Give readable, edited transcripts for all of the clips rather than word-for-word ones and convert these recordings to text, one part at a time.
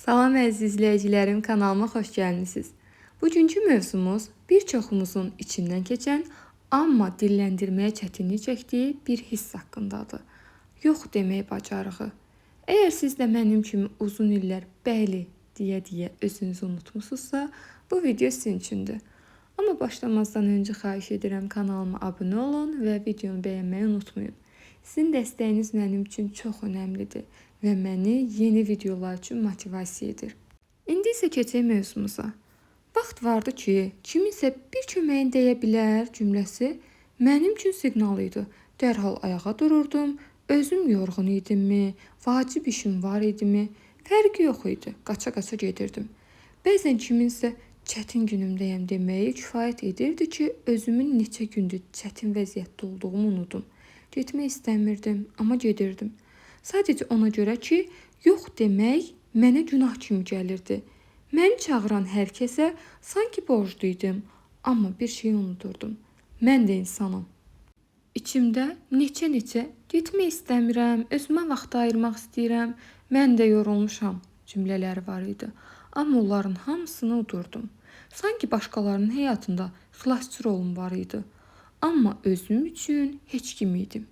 Salam əziz izləyicilərim, kanalıma xoş gəlmisiniz. Bugünkü mövzumuz bir çoxumuzun içindən keçən, amma dilləndirməyə çətinlik çəkdiyi bir hiss haqqındadır. Yox demək bacarığı. Əgər siz də mənim kimi uzun illər bəli deyə özünüzü unutmusunuzsa, bu video sizin üçündür. Amma başlamazdan öncə xahiş edirəm kanalıma abunə olun və videonu bəyənməyi unutmayın. Sizin dəstəyiniz mənim üçün çox önəmlidir və məni yeni videolar üçün motivasiya edir. İndi isə keçək mövzumuza. Vaxt vardı ki, kiminsə bir köməyin dəyə bilər cümləsi mənim üçün siqnal idi. Dərhal ayağa dururdum, özüm yorğun idimmi, vacib işim var idimi, fərqi yox idi, qaça-qaça gedirdim. Bəzən kiminsə çətin günümdəyəm deməyi kifayət edirdi ki, özümün neçə gündür çətin vəziyyətdə olduğumu unudum. Getmək istəmirdim, amma gedirdim. Sadəcə ona görə ki, yox demək mənə günah kimi gəlirdi. Məni çağıran hər kəsə sanki borclu idim, amma bir şey unuturdum. Mən də insanam. İçimdə neçə getmək istəmirəm, özümə vaxt ayırmaq istəyirəm, mən də yorulmuşam cümlələri var idi. Amma onların hamısını udurdum. Sanki başqalarının həyatında xilasçı rolum var idi. Amma özüm üçün heç kim idim.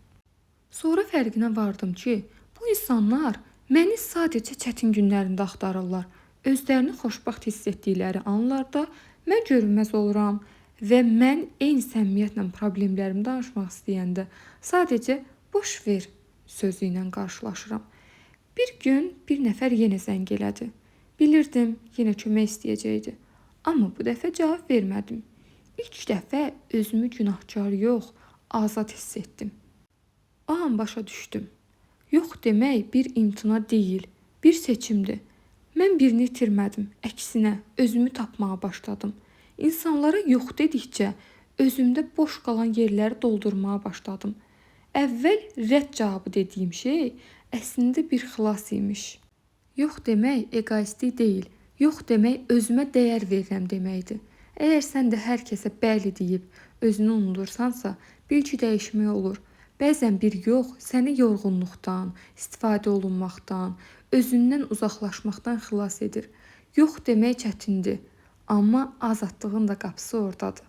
Sonra fərqinə vardım ki, bu insanlar məni sadəcə çətin günlərində axtarırlar. Özlərini xoşbəxt hiss etdikləri anlarda mən görünməz oluram və mən eyni səmimiyyətlə problemlərimi danışmaq istəyəndə sadəcə boş ver sözü ilə qarşılaşıram. Bir gün bir nəfər yenə zəng elədi. Bilirdim, yenə kömək istəyəcəkdi. Amma bu dəfə cavab vermədim. İlk dəfə özümü günahkar yox, azad hiss etdim. O an başa düşdüm. Yox demək bir imtina deyil, bir seçimdir. Mən birini itirmədim, əksinə özümü tapmağa başladım. İnsanlara yox dedikcə özümdə boş qalan yerləri doldurmağa başladım. Əvvəl rədd cavabı dediyim şey əslində bir xilas imiş. Yox demək egoistlik deyil, yox demək özümə dəyər verirəm deməkdir. Əgər sən də hər kəsə bəli deyib özünü unudursansa, bil ki dəyişmək olur. Bəzən bir yox səni yorğunluqdan, istifadə olunmaqdan, özündən uzaqlaşmaqdan xilas edir. Yox demək çətindir, amma azadlığın da qapısı oradadır.